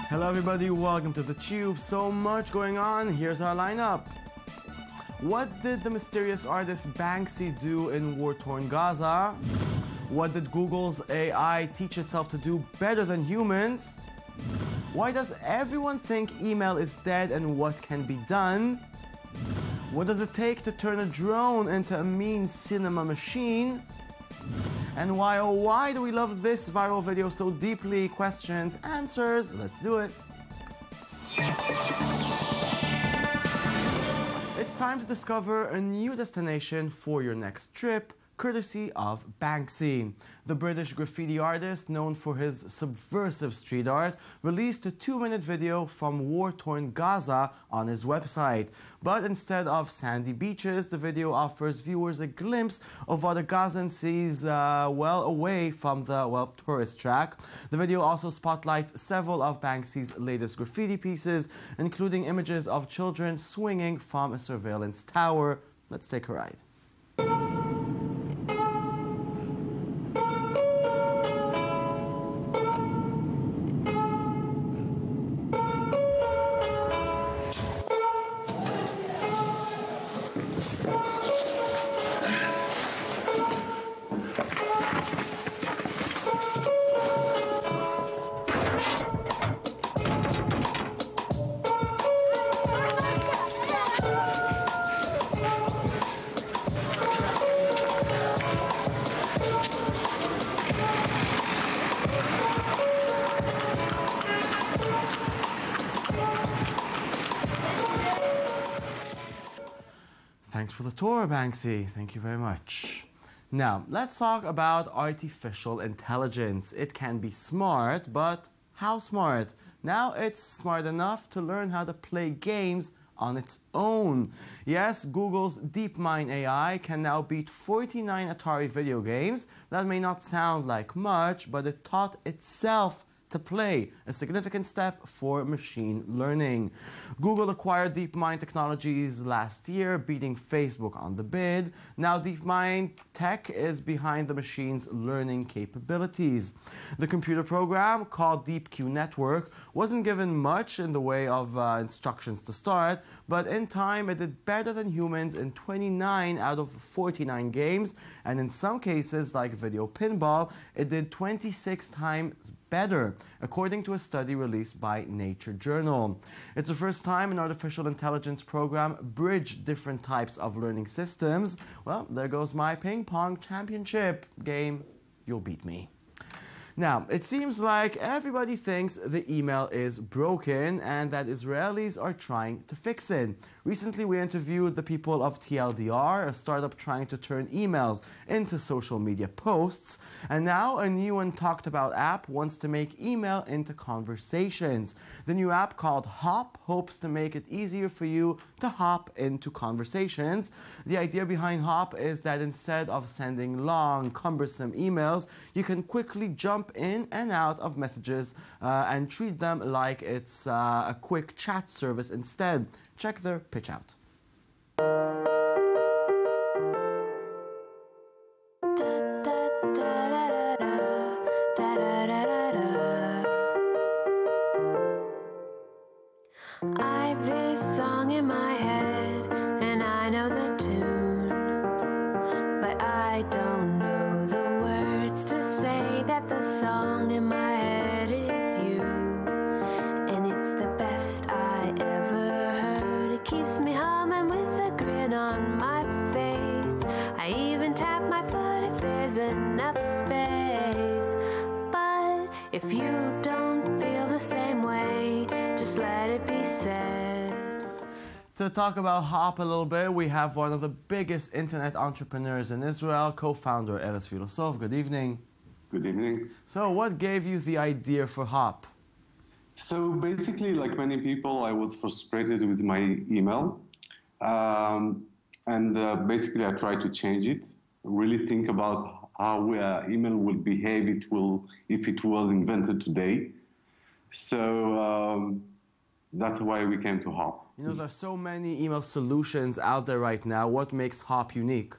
Hello everybody, welcome to theTUBE. So much going on, here's our lineup. What did the mysterious artist Banksy do in war-torn Gaza? What did Google's AI teach itself to do better than humans? Why does everyone think email is dead and what can be done? What does it take to turn a drone into a mean cinema machine? And why, oh why do we love this viral video so deeply? Questions, answers, let's do it. It's time to discover a new destination for your next trip, courtesy of Banksy. The British graffiti artist, known for his subversive street art, released a 2-minute video from war-torn Gaza on his website. But instead of sandy beaches, the video offers viewers a glimpse of what a Gazan sees well away from the, tourist track. The video also spotlights several of Banksy's latest graffiti pieces, including images of children swinging from a surveillance tower. Let's take a ride. Thanks for the tour, Banksy. Thank you very much. Now, let's talk about artificial intelligence. It can be smart, but how smart? Now it's smart enough to learn how to play games on its own. Yes, Google's DeepMind AI can now beat 49 Atari video games. That may not sound like much, but it taught itself to play, a significant step for machine learning. Google acquired DeepMind Technologies last year, beating Facebook on the bid. Now DeepMind Tech is behind the machine's learning capabilities. The computer program, called DeepQ Network, wasn't given much in the way of instructions to start, but in time it did better than humans in 29 out of 49 games, and in some cases, like video pinball, it did 26 times better, according to a study released by Nature Journal. It's the first time an artificial intelligence program bridged different types of learning systems. Well, there goes my ping pong championship game. You'll beat me. Now, it seems like everybody thinks the email is broken and that Israelis are trying to fix it. Recently, we interviewed the people of TLDR, a startup trying to turn emails into social media posts. And now a new and talked about app wants to make email into conversations. The new app, called Hop, hopes to make it easier for you to hop into conversations. The idea behind Hop is that instead of sending long, cumbersome emails, you can quickly jump in and out of messages and treat them like it's a quick chat service instead. Check their pitch out. I've this song in my head and I know the tune, but I don't know the words to say that the song in my head is you. And it's the best I ever heard. It keeps me humming with a grin on my face. I even tap my foot if there's enough space. But if you don't feel the same way, just let it be said. To talk about Hop a little bit, we have one of the biggest internet entrepreneurs in Israel, co-founder Erez Filosof. Good evening. Good evening. So what gave you the idea for Hop? So basically, like many people, I was frustrated with my email. Basically, I tried to change it, really think about how email will behave if it was invented today. So that's why we came to Hop. You know, there's so many email solutions out there right now. What makes Hop unique?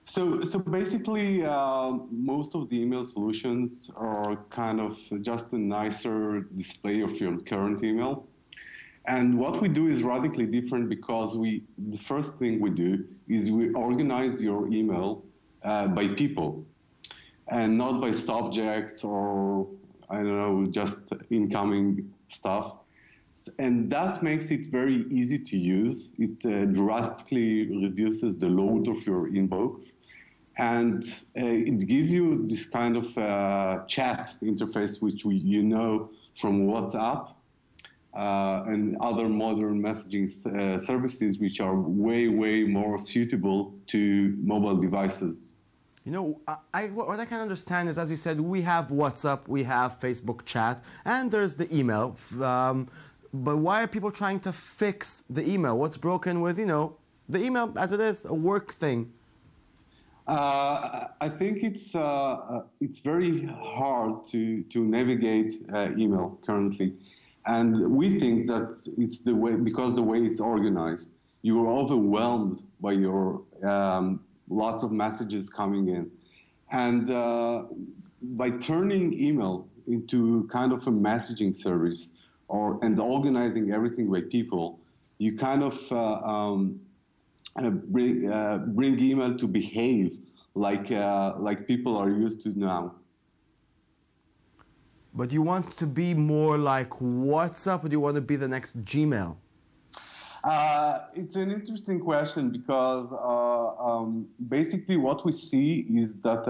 So basically, most of the email solutions are kind of just a nicer display of your current email. And what we do is radically different because the first thing we do is we organize your email by people and not by subjects or, I don't know, just incoming stuff. And that makes it very easy to use. It drastically reduces the load of your inbox. And it gives you this kind of chat interface, which you know from WhatsApp and other modern messaging services, which are way, way more suitable to mobile devices. You know, what I can understand is, as you said, we have WhatsApp, we have Facebook chat, and there's the email. But why are people trying to fix the email? What's broken with, you know, the email as it is, a work thing? I think it's very hard to navigate email currently. And we think that it's the way, because the way it's organized, you are overwhelmed by your lots of messages coming in. And by turning email into kind of a messaging service and organizing everything by people, you kind of bring email to behave like people are used to now. But you want to be more like WhatsApp, or do you want to be the next Gmail? It's an interesting question because basically what we see is that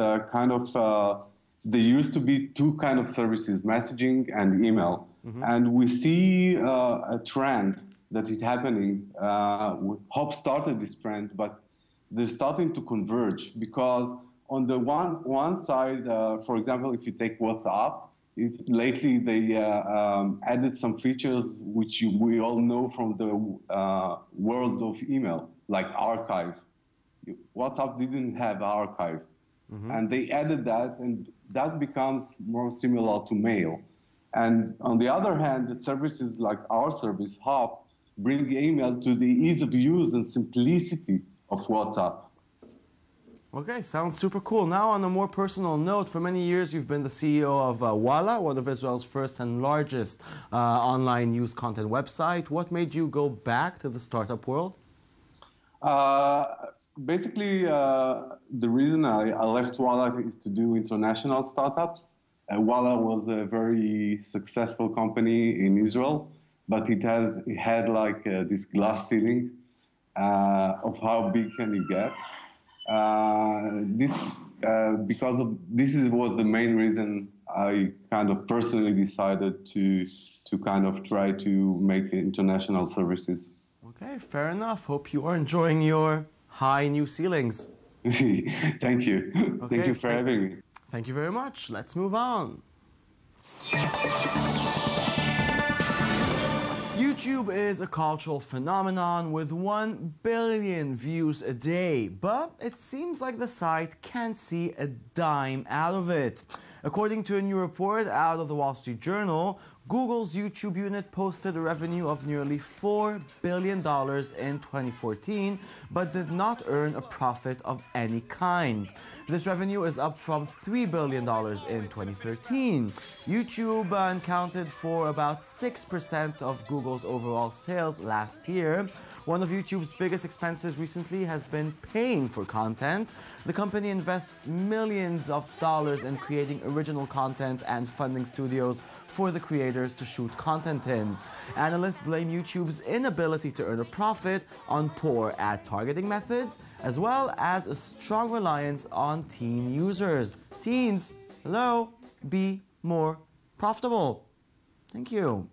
there used to be two kind of services, messaging and email. Mm-hmm. And we see a trend that is happening. Hop started this trend, but they're starting to converge because on the one side, for example, if you take WhatsApp, lately they added some features which we all know from the world of email, like archive. WhatsApp didn't have archive. Mm-hmm. And they added that, and that becomes more similar to mail. And on the other hand, services like our service, Hop, bring email to the ease of use and simplicity of WhatsApp. Okay, sounds super cool. Now, on a more personal note, for many years you've been the CEO of Walla, one of Israel's first and largest online news content website. What made you go back to the startup world? Basically, the reason I left Walla is to do international startups. Walla was a very successful company in Israel, but it had like this glass ceiling of how big can you get. This was the main reason I kind of personally decided to kind of try to make international services. Okay, fair enough. Hope you are enjoying your high new ceilings. Thank you. Okay, thank you for having me. Thank you very much. Let's move on. YouTube is a cultural phenomenon with 1 billion views a day, but it seems like the site can't see a dime out of it. According to a new report out of the Wall Street Journal, Google's YouTube unit posted a revenue of nearly $4 billion in 2014, but did not earn a profit of any kind. This revenue is up from $3 billion in 2013. YouTube accounted for about 6% of Google's overall sales last year. One of YouTube's biggest expenses recently has been paying for content. The company invests millions of dollars in creating original content and funding studios for the creators to shoot content in. Analysts blame YouTube's inability to earn a profit on poor ad targeting methods, as well as a strong reliance on teen users. Teens, hello, be more profitable. Thank you.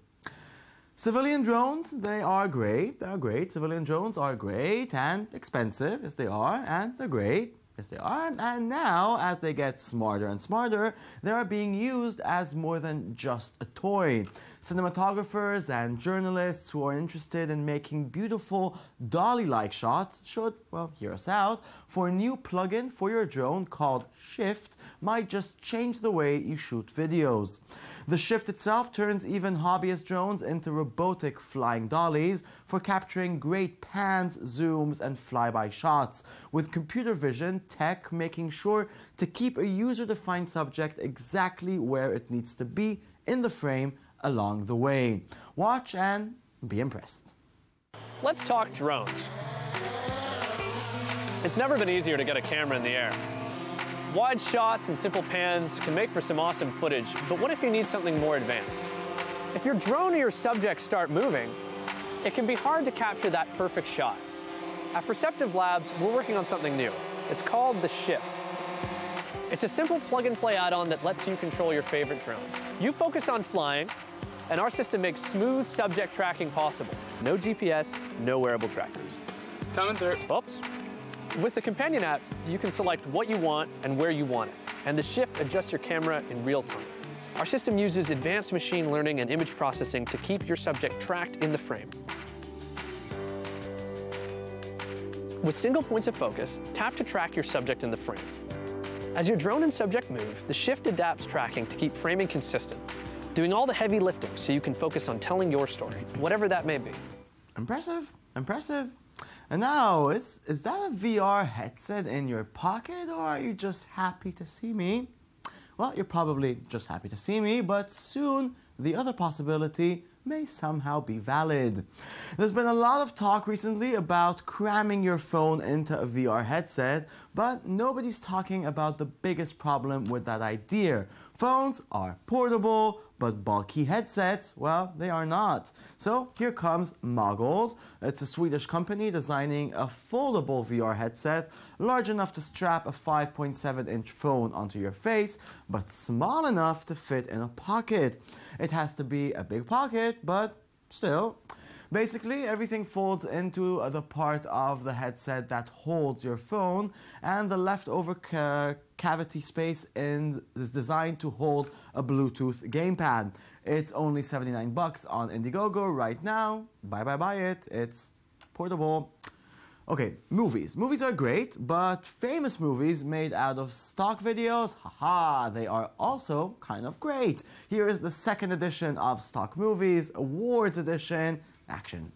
Civilian drones, they are great. They are great. Civilian drones are great and expensive, yes they are, and they're great. Yes, they are. And now, as they get smarter and smarter, they are being used as more than just a toy. Cinematographers and journalists who are interested in making beautiful dolly-like shots should, well, hear us out, for a new plugin for your drone called Shift might just change the way you shoot videos. The Shift itself turns even hobbyist drones into robotic flying dollies for capturing great pans, zooms, and flyby shots, with computer vision tech making sure to keep a user-defined subject exactly where it needs to be in the frame along the way. Watch and be impressed. Let's talk drones. It's never been easier to get a camera in the air. Wide shots and simple pans can make for some awesome footage, but what if you need something more advanced? If your drone or your subject start moving, it can be hard to capture that perfect shot. At Perceptive Labs, we're working on something new. It's called the Shift. It's a simple plug-and-play add-on that lets you control your favorite drone. You focus on flying, and our system makes smooth subject tracking possible. No GPS, no wearable trackers. Coming through. Oops. With the companion app, you can select what you want and where you want it, and the Shift adjusts your camera in real time. Our system uses advanced machine learning and image processing to keep your subject tracked in the frame. With single points of focus, tap to track your subject in the frame. As your drone and subject move, the Shift adapts tracking to keep framing consistent, doing all the heavy lifting so you can focus on telling your story, whatever that may be. Impressive, impressive. And now, is that a VR headset in your pocket, or are you just happy to see me? Well, you're probably just happy to see me, but soon the other possibility may somehow be valid. There's been a lot of talk recently about cramming your phone into a VR headset, but nobody's talking about the biggest problem with that idea. Phones are portable, but bulky headsets, well, they are not. So here comes Moggles. It's a Swedish company designing a foldable VR headset large enough to strap a 5.7-inch phone onto your face, but small enough to fit in a pocket. It has to be a big pocket, but still. Basically, everything folds into the part of the headset that holds your phone, and the leftover cavity space is designed to hold a Bluetooth gamepad. It's only $79 on Indiegogo right now. Buy it. It's portable. Okay, movies. Movies are great, but famous movies made out of stock videos, haha, they are also kind of great. Here is the second edition of Stock Movies, Awards Edition. Action.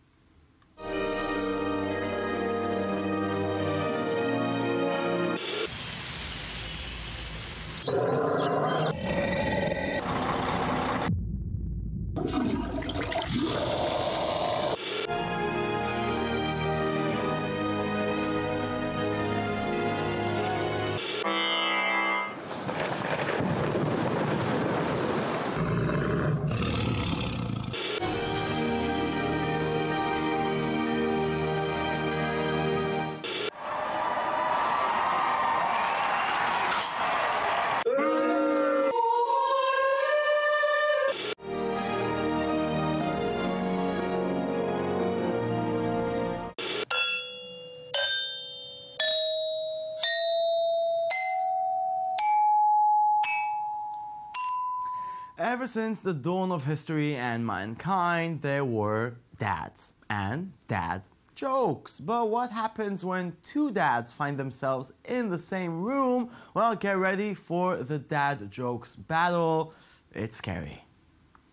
Ever since the dawn of history and mankind, there were dads and dad jokes. But what happens when two dads find themselves in the same room? Well, get ready for the dad jokes battle. It's scary.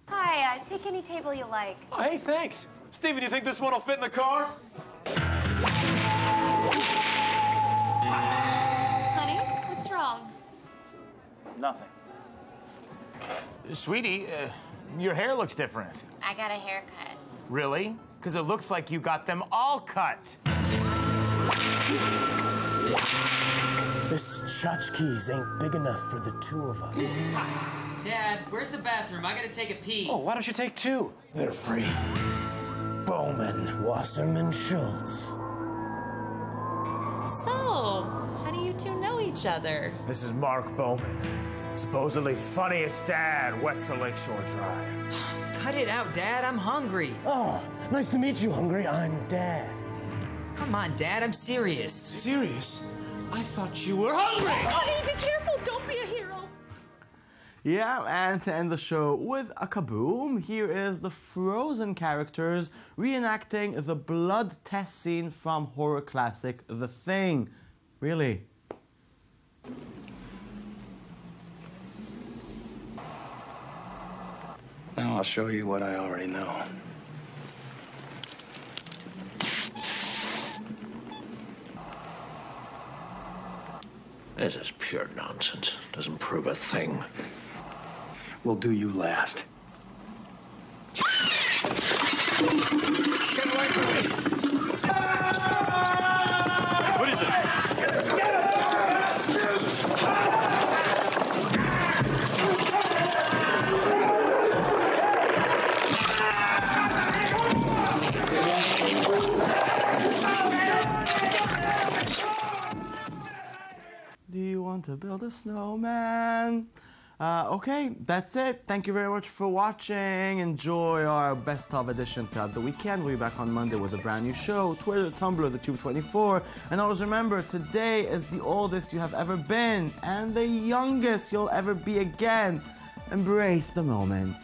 Hi, take any table you like. Oh, hey, thanks. Steven, you think this one will fit in the car? Honey, what's wrong? Nothing. Sweetie, your hair looks different. I got a haircut. Really? Because it looks like you got them all cut. This tchotchkes ain't big enough for the two of us. Dad, where's the bathroom? I gotta take a pee. Oh, why don't you take two? They're free. Bowman, Wasserman, Schultz. So, how do you two know each other? This is Mark Bowman. Supposedly funniest dad west of Lakeshore Drive. Cut it out, Dad. I'm hungry. Oh, nice to meet you, Hungry. I'm Dad. Come on, Dad. I'm serious. Serious? I thought you were hungry! Honey, be careful. Don't be a hero. Yeah, and to end the show with a kaboom, here is the Frozen characters reenacting the blood test scene from horror classic The Thing. Really? Now I'll show you what I already know. This is pure nonsense. Doesn't prove a thing. We'll do you last. Get away from me! What is it? Do you want to build a snowman? Okay, that's it. Thank you very much for watching. Enjoy our best of edition throughout the weekend. We'll be back on Monday with a brand new show. Twitter, Tumblr, TheTube24. And always remember, today is the oldest you have ever been and the youngest you'll ever be again. Embrace the moment.